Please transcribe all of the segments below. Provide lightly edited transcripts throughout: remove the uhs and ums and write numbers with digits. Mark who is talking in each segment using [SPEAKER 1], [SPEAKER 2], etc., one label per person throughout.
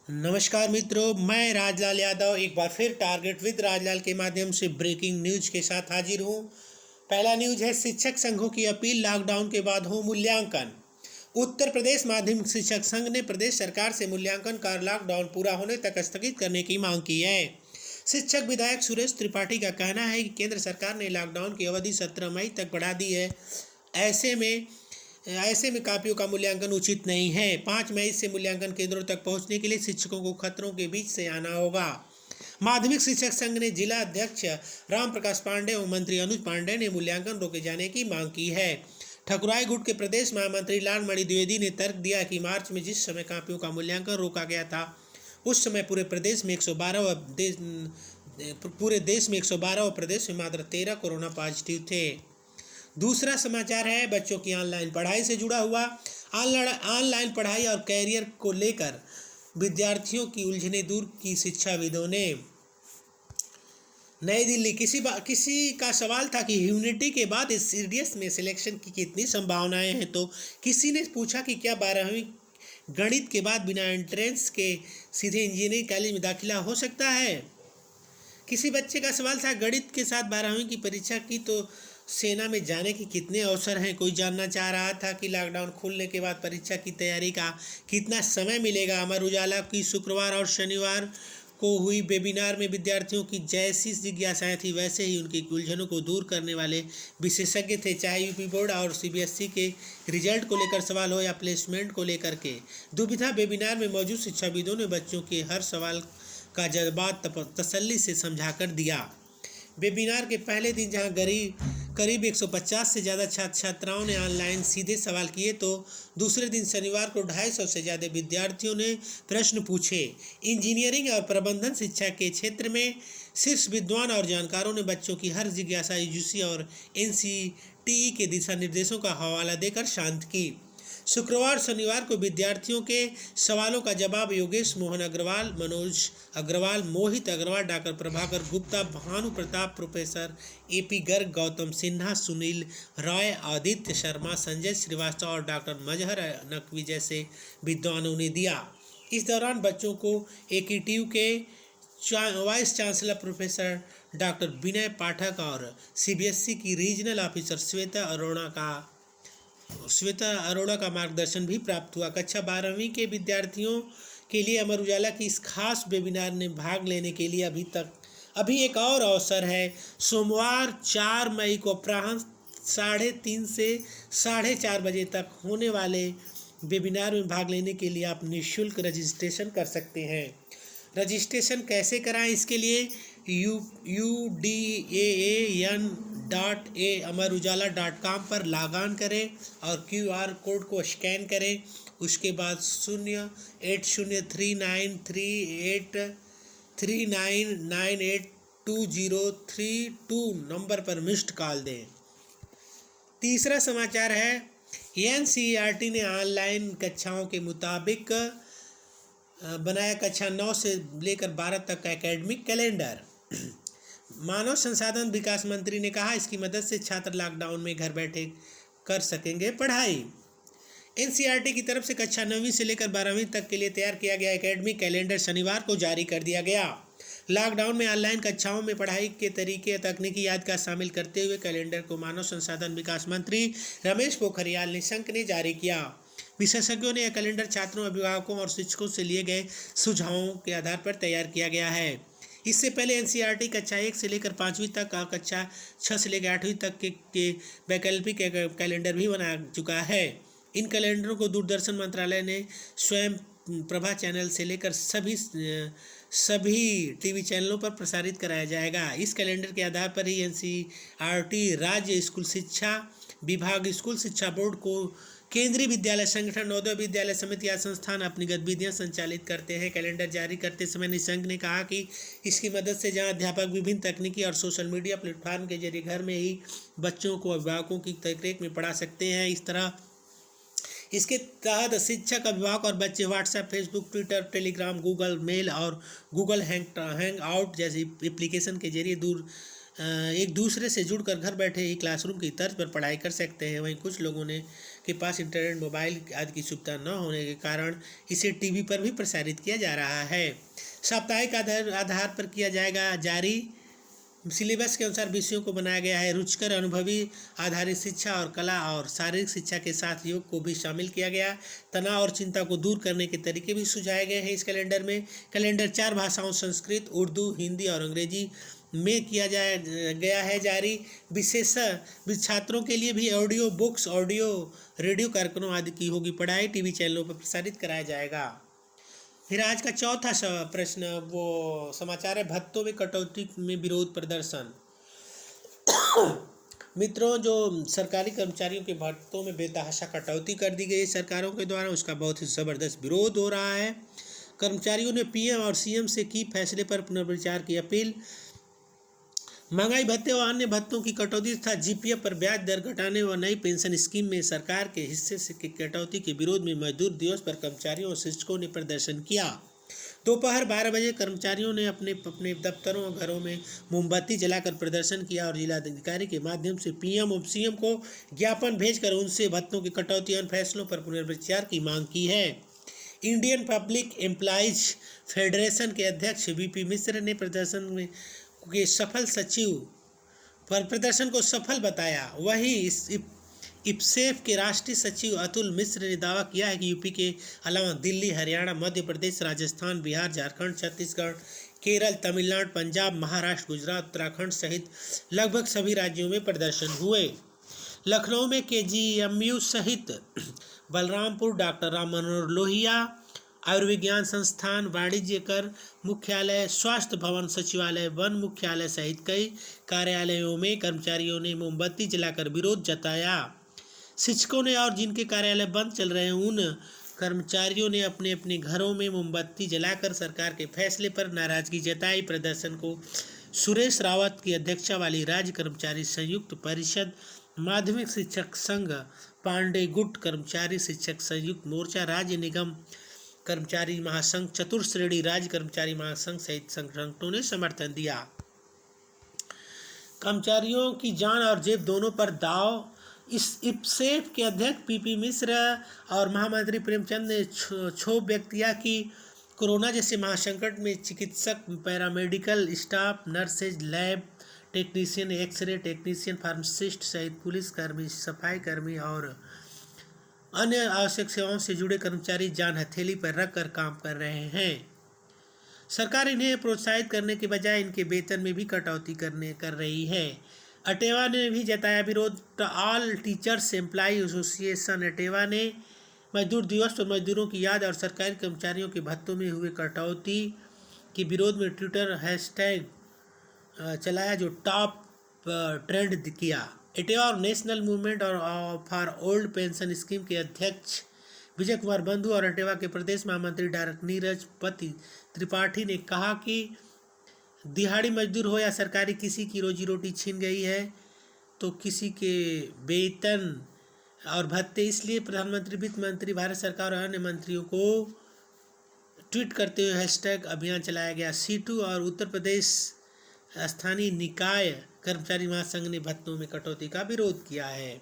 [SPEAKER 1] नमस्कार मित्रों, मैं राजलाल यादव एक बार फिर टारगेट विद राजलाल के माध्यम से ब्रेकिंग न्यूज के साथ हाजिर हूँ। पहला न्यूज है, शिक्षक संघों की अपील, लॉकडाउन के बाद हो मूल्यांकन। उत्तर प्रदेश माध्यमिक शिक्षक संघ ने प्रदेश सरकार से मूल्यांकन का लॉकडाउन पूरा होने तक स्थगित करने की मांग की है। शिक्षक विधायक सुरेश त्रिपाठी का कहना है कि केंद्र सरकार ने लॉकडाउन की अवधि 17 मई तक बढ़ा दी है। ऐसे में कापियों का मूल्यांकन उचित नहीं है। 5 मई से मूल्यांकन केंद्रों तक पहुंचने के लिए शिक्षकों को खतरों के बीच से आना होगा। माध्यमिक शिक्षक संघ ने जिला अध्यक्ष राम प्रकाश पांडे और मंत्री अनुज पांडे ने मूल्यांकन रोके जाने की मांग की है। ठकुराई गुट के प्रदेश महामंत्री लालमणि द्विवेदी ने तर्क दिया कि मार्च में जिस समय कापियों का मूल्यांकन रोका गया था, उस समय पूरे देश में 112 और प्रदेश में मात्र 13 कोरोना पॉजिटिव थे। दूसरा समाचार है बच्चों की ऑनलाइन पढ़ाई से जुड़ा हुआ। ऑनलाइन पढ़ाई और कैरियर को लेकर विद्यार्थियों की उलझनें दूर की शिक्षाविदों ने। नई दिल्ली, किसी का सवाल था कि ह्यूमैनिटी के बाद इस सीडीएस में सिलेक्शन की कितनी संभावनाएं हैं, तो किसी ने पूछा कि क्या 12वीं गणित के बाद बिना एंट्रेंस के सीधे इंजीनियरिंग कॉलेज में दाखिला हो सकता है। किसी बच्चे का सवाल था, गणित के साथ 12वीं की परीक्षा की तो सेना में जाने के कितने अवसर हैं। कोई जानना चाह रहा था कि लॉकडाउन खुलने के बाद परीक्षा की तैयारी का कितना समय मिलेगा। अमर उजाला की शुक्रवार और शनिवार को हुई वेबिनार में विद्यार्थियों की जैसी जिज्ञासाएं थी, वैसे ही उनकी उलझनों को दूर करने वाले विशेषज्ञ थे। चाहे यूपी बोर्ड और सीबीएसई के रिजल्ट को लेकर सवाल हो या प्लेसमेंट को लेकर के दुविधा, वेबिनार में मौजूद शिक्षाविदों ने बच्चों के हर सवाल का जवाब तसल्ली से समझाकर दिया। वेबिनार के पहले दिन जहां करीब 150 से ज़्यादा छात्र छात्राओं ने ऑनलाइन सीधे सवाल किए, तो दूसरे दिन शनिवार को 250 से ज़्यादा विद्यार्थियों ने प्रश्न पूछे। इंजीनियरिंग और प्रबंधन शिक्षा के क्षेत्र में शीर्ष विद्वान और जानकारों ने बच्चों की हर जिज्ञासा यूजीसी और एनसीटीई के दिशा निर्देशों का हवाला देकर शांत की। शुक्रवार शनिवार को विद्यार्थियों के सवालों का जवाब Yogesh Mohan Agarwal, Manoj Agarwal, Mohit Agarwal, doctor Prabhakar Gupta, Bhanu Pratap, professor A P Garg, Gautam Sinha, Sunil Roy, Aditya Sharma, Sanjay Srivastava और डॉक्टर मजहर नकवी जैसे विद्वानों ने दिया। इस दौरान बच्चों को एकीटीयू के वाइस चांसलर प्रोफेसर डॉक्टर विनय पाठक और सीबीएसई की रीजनल ऑफिसर श्वेता अरोड़ा का मार्गदर्शन भी प्राप्त हुआ। कक्षा 12वीं के विद्यार्थियों के लिए अमर उजाला की इस खास वेबिनार में भाग लेने के लिए अभी एक और अवसर है। सोमवार 4 मई को अपराह्न 3:30 से 4:30 बजे तक होने वाले वेबिनार में भाग लेने के लिए आप निःशुल्क रजिस्ट्रेशन कर सकते हैं। रजिस्ट्रेशन कैसे कराएं? इसके लिए udaan.amarujala.com पर लॉग ऑन करें और QR कोड को स्कैन करें। उसके बाद 08039383982 नंबर पर मिस्ड कॉल दें। तीसरा समाचार है, एनसीईआरटी ने ऑनलाइन कक्षाओं के मुताबिक बनाया कक्षा 9 से लेकर 12 तक का एकेडमिक कैलेंडर। मानव संसाधन विकास मंत्री ने कहा, इसकी मदद से छात्र लॉकडाउन में घर बैठे कर सकेंगे पढ़ाई। एनसीईआरटी की तरफ से कक्षा 9वीं से लेकर 12वीं तक के लिए तैयार किया गया एकेडमिक कैलेंडर शनिवार को जारी कर दिया गया। लॉकडाउन में ऑनलाइन कक्षाओं में पढ़ाई के तरीके तकनीकी याद का शामिल करते हुए कैलेंडर को मानव संसाधन विकास मंत्री रमेश पोखरियाल निशंक ने जारी किया। विशेषज्ञों ने यह कैलेंडर छात्रों, अभिभावकों और शिक्षकों से लिए गए सुझावों के आधार पर तैयार किया गया है। इससे पहले एनसीईआरटी कक्षा 1 से लेकर 5वीं तक और कक्षा 6 से लेकर 8वीं तक के वैकल्पिक कैलेंडर भी बना चुका है। इन कैलेंडरों को दूरदर्शन मंत्रालय ने स्वयं प्रभा चैनल से लेकर सभी टीवी चैनलों पर प्रसारित कराया जाएगा। इस कैलेंडर के आधार पर ही एनसीईआरटी राज्य स्कूल शिक्षा विभाग, स्कूल शिक्षा बोर्ड को केंद्रीय विद्यालय संगठन, नवोदय विद्यालय समिति या संस्थान अपनी गतिविधियां संचालित करते हैं। कैलेंडर जारी करते समय निशंक ने कहा कि इसकी मदद से जहां अध्यापक विभिन्न तकनीकी और सोशल मीडिया प्लेटफॉर्म के जरिए घर में ही बच्चों को अभिभावकों की देखरेख में पढ़ा सकते हैं। इसके तहत शिक्षक, अभिभावक और बच्चे WhatsApp, Facebook, Twitter, Telegram, Google mail और गूगल हैंग आउट जैसी एप्लीकेशन के जरिए एक दूसरे से जुड़कर घर बैठे ही क्लासरूम की तर्ज पर पढ़ाई कर सकते हैं। वहीं कुछ लोगों ने के पास इंटरनेट, मोबाइल आदि की सुविधा न होने के कारण इसे टीवी पर भी प्रसारित किया जा रहा है। साप्ताहिक आधार पर किया जाएगा जारी। सिलेबस के अनुसार विषयों को बनाया गया है। रुचिकर, अनुभवी आधारित शिक्षा और कला और शारीरिक शिक्षा के साथ योग को भी शामिल किया गया। तनाव और चिंता को दूर करने के तरीके भी सुझाए गए हैं इस कैलेंडर में। कैलेंडर 4 भाषाओं संस्कृत, उर्दू, हिंदी और अंग्रेजी में किया गया है जारी। विशेष छात्रों के लिए भी ऑडियो बुक्स, ऑडियो रेडियो कार्यक्रमों आदि की होगी पढ़ाई। टीवी चैनलों पर प्रसारित कराया जाएगा। फिर आज का चौथा प्रश्न वो समाचार है, भत्तों में कटौती में विरोध प्रदर्शन। मित्रों, जो सरकारी कर्मचारियों के भत्तों में बेतहाशा कटौती कर दी गई सरकारों के द्वारा, उसका बहुत ही ज़बरदस्त विरोध हो रहा है। कर्मचारियों ने पीएम और सीएम से की फैसले पर पुनर्विचार की अपील। महंगाई भत्ते और अन्य भत्तों की कटौती तथा जीपीएफ पर ब्याज दर घटाने व नई पेंशन स्कीम में सरकार के हिस्से से कटौती के विरोध में मजदूर दिवस पर कर्मचारियों और शिक्षकों ने प्रदर्शन किया। दोपहर 12 बजे कर्मचारियों ने अपने अपने दफ्तरों और घरों में मोमबत्ती जलाकर प्रदर्शन किया और जिलाधिकारी के माध्यम से पीएम और सीएम को ज्ञापन भेजकर उनसे भत्तों की कटौती और फैसलों पर पुनर्विचार की मांग की है। इंडियन पब्लिक एम्प्लॉइज फेडरेशन के अध्यक्ष वीपी मिश्र ने प्रदर्शन के सफल सचिव पर प्रदर्शन को सफल बताया। वहीं इप्सेफ के राष्ट्रीय सचिव अतुल मिश्र ने दावा किया है कि यूपी के अलावा दिल्ली, हरियाणा, मध्य प्रदेश, राजस्थान, बिहार, झारखंड, छत्तीसगढ़, केरल, तमिलनाडु, पंजाब, महाराष्ट्र, गुजरात, उत्तराखंड सहित लगभग सभी राज्यों में प्रदर्शन हुए। लखनऊ में केजीएमयू सहित बलरामपुर, डॉक्टर राम मनोहर लोहिया आयुर्विज्ञान संस्थान, वाणिज्य कर मुख्यालय, स्वास्थ्य भवन, सचिवालय, वन मुख्यालय सहित कई कार्यालयों में कर्मचारियों ने मोमबत्ती जलाकर विरोध जताया। शिक्षकों ने और जिनके कार्यालय बंद चल रहे हैं उन कर्मचारियों ने अपने अपने घरों में मोमबत्ती जलाकर सरकार के फैसले पर नाराजगी जताई। प्रदर्शन को सुरेश रावत की अध्यक्षता वाली राज्य कर्मचारी संयुक्त परिषद, माध्यमिक शिक्षक संघ, पांडे गुट कर्मचारी शिक्षक संयुक्त मोर्चा, राज्य निगम कर्मचारी महासंघ, चतुर्श्रेणी राज्य कर्मचारी महासंघ सहित संगठनों ने समर्थन दिया। कर्मचारियों की जान और जेब दोनों पर दाव। इस इप्सेफ के अध्यक्ष पीपी मिश्र और महामंत्री प्रेमचंद ने क्षोभ व्यक्त किया कि कोरोना जैसे महासंकट में चिकित्सक, paramedical staff, nurses, lab technician, x-ray technician, pharmacist सहित पुलिसकर्मी, सफाई कर्मी और अन्य आवश्यक सेवाओं से जुड़े कर्मचारी जान हथेली पर रखकर काम कर रहे हैं। सरकार इन्हें प्रोत्साहित करने के बजाय इनके वेतन में भी कटौती कर रही है। अटेवा ने भी जताया विरोध। ऑल टीचर्स एम्प्लॉय एसोसिएशन अटेवा ने मजदूर दिवस पर मजदूरों की याद और सरकारी कर्मचारियों के भत्तों में हुए कटौती के विरोध में ट्विटर हैशटैग चलाया जो टॉप ट्रेंड किया। अटेवा और नेशनल मूवमेंट और फॉर ओल्ड पेंशन स्कीम के अध्यक्ष विजय कुमार बंधु और अटेवा के प्रदेश महामंत्री डॉक्टर नीरज पति त्रिपाठी ने कहा कि दिहाड़ी मजदूर हो या सरकारी, किसी की रोजी रोटी छीन गई है तो किसी के वेतन और भत्ते। इसलिए प्रधानमंत्री, वित्त मंत्री, भारत सरकार और अन्य मंत्रियों को ट्वीट करते हुए हैशटैग अभियान चलाया गया। सीटू और उत्तर प्रदेश स्थानीय निकाय कर्मचारी महासंघ ने भत्तों में कटौती का विरोध किया है।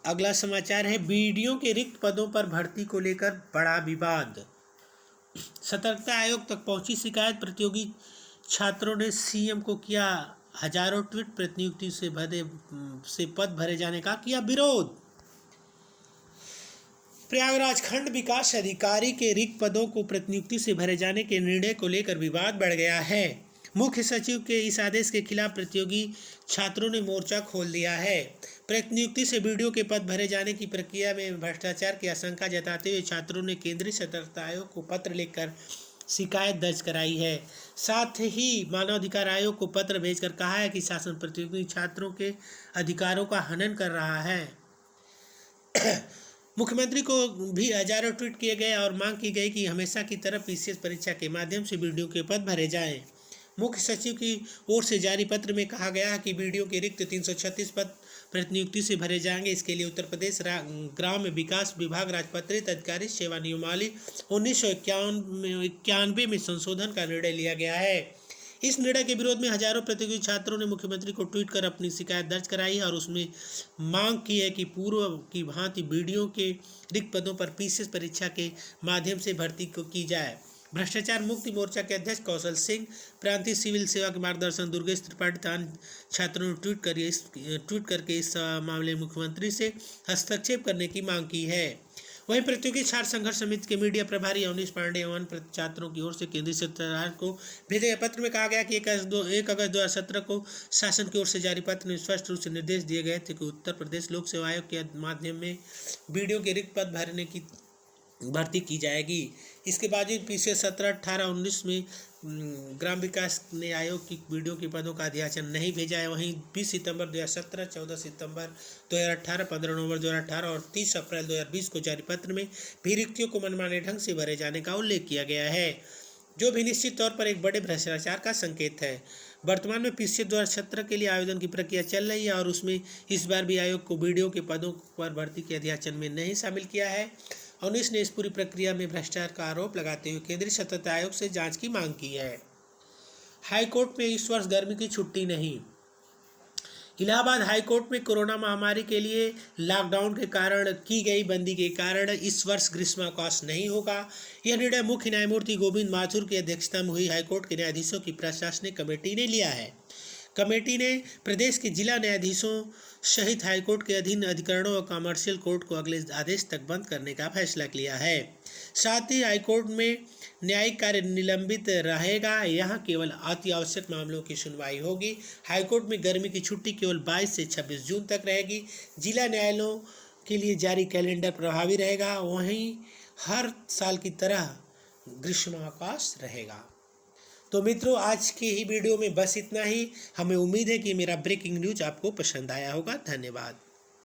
[SPEAKER 1] अगला समाचार है, बीडीओ के रिक्त पदों पर भर्ती को लेकर बड़ा विवाद। सतर्कता आयोग तक पहुंची शिकायत। प्रतियोगी छात्रों ने सीएम को किया हजारों ट्वीट। प्रतिनियुक्ति से पद भरे जाने का किया विरोध। प्रयागराज खंड विकास अधिकारी के रिक्त पदों को प्रतिनियुक्ति से भरे जाने के निर्णय को लेकर विवाद बढ़ गया है। मुख्य सचिव के इस आदेश के खिलाफ प्रतियोगी छात्रों ने मोर्चा खोल दिया है। प्रतिनियुक्ति से बीडीओ के पद भरे जाने की प्रक्रिया में भ्रष्टाचार की आशंका जताते हुए छात्रों ने केंद्रीय सतर्कता आयोग को पत्र लिखकर शिकायत दर्ज कराई है। साथ ही मानवाधिकार आयोग को पत्र भेजकर कहा है कि शासन प्रतियोगी छात्रों के अधिकारों का हनन कर रहा है। मुख्यमंत्री को भी हजारों ट्वीट किए गए और मांग की गई कि हमेशा की तरह पीसीएस परीक्षा के माध्यम से बीडीओ के पद भरे जाएं। मुख्य सचिव की ओर से जारी पत्र में कहा गया है कि बीडीओ के रिक्त 336 पद प्रतिनियुक्ति से भरे जाएंगे। इसके लिए उत्तर प्रदेश ग्राम्य विकास विभाग राजपत्रित अधिकारी सेवा नियमावली 1991 में संशोधन का निर्णय लिया गया है। इस निर्णय के विरोध में हजारों प्रतियोगी छात्रों ने मुख्यमंत्री को ट्वीट कर अपनी शिकायत दर्ज कराई है और उसमें मांग की है कि पूर्व की भांति बीडीओ के रिक्त पदों पर पीसीएस परीक्षा के माध्यम से भर्ती की जाए। भ्रष्टाचार मुक्ति मोर्चा के अध्यक्ष कौशल सिंह, प्रांतीय सिविल सेवा के मार्गदर्शन दुर्गेश त्रिपाठी छात्रों ने ट्वीट करके इस मामले में मुख्यमंत्री से हस्तक्षेप करने की मांग की है। वहीं प्रतियोगी छात्र संघर्ष समिति के मीडिया प्रभारी अवनीश पांडे एवं छात्रों की ओर से केंद्रीय सरकार को भेजे गए पत्र में कहा गया कि 1 अगस्त 2017 को शासन की ओर से जारी पत्र में स्पष्ट रूप से निर्देश दिए गए थे कि उत्तर प्रदेश लोक सेवा आयोग के माध्यम में बीडीओ के रिक्त पद भरने की भर्ती की जाएगी। इसके बावजूद पिछले 17, 18, 19 में ग्राम विकास ने आयोग की बीडीओ के पदों का अध्याचन नहीं भेजा है। वहीं 20 सितंबर 2017, 14 सितंबर 2018, 15 नवंबर 2018 और 30 अप्रैल 2020 को जारी पत्र में भी रिक्तियों को मनमाने ढंग से भरे जाने का उल्लेख किया गया है, जो भी निश्चित तौर पर एक बड़े भ्रष्टाचार का संकेत है। वर्तमान में पीसीएस 2017 के लिए आवेदन की प्रक्रिया चल रही है और उसमें इस बार भी आयोग को बीडीओ के पदों पर भर्ती के अध्याचन में नहीं शामिल किया है। अवनीश ने इस पूरी प्रक्रिया में भ्रष्टाचार का आरोप लगाते हुए केंद्रीय सतत आयोग से जांच की मांग की है। हाईकोर्ट में इस वर्ष गर्मी की छुट्टी नहीं। इलाहाबाद हाईकोर्ट में कोरोना महामारी के लिए लॉकडाउन के कारण की गई बंदी के कारण इस वर्ष ग्रीष्मावकाश नहीं होगा। यह निर्णय मुख्य न्यायमूर्ति गोविंद माथुर की अध्यक्षता में हुई हाईकोर्ट के न्यायाधीशों की प्रशासनिक कमेटी ने लिया है। कमेटी ने प्रदेश के जिला न्यायाधीशों सहित हाईकोर्ट के अधीन अधिकरणों और कमर्शियल कोर्ट को अगले आदेश तक बंद करने का फैसला लिया है। साथ ही हाईकोर्ट में न्यायिक कार्य निलंबित रहेगा। यहाँ केवल अति आवश्यक मामलों की सुनवाई होगी। हाईकोर्ट में गर्मी की छुट्टी केवल 22 से 26 जून तक रहेगी। जिला न्यायालयों के लिए जारी कैलेंडर प्रभावी रहेगा। वहीं हर साल की तरह ग्रीष्मावकाश रहेगा। तो मित्रों, आज की ही वीडियो में बस इतना ही। हमें उम्मीद है कि मेरा ब्रेकिंग न्यूज आपको पसंद आया होगा। धन्यवाद।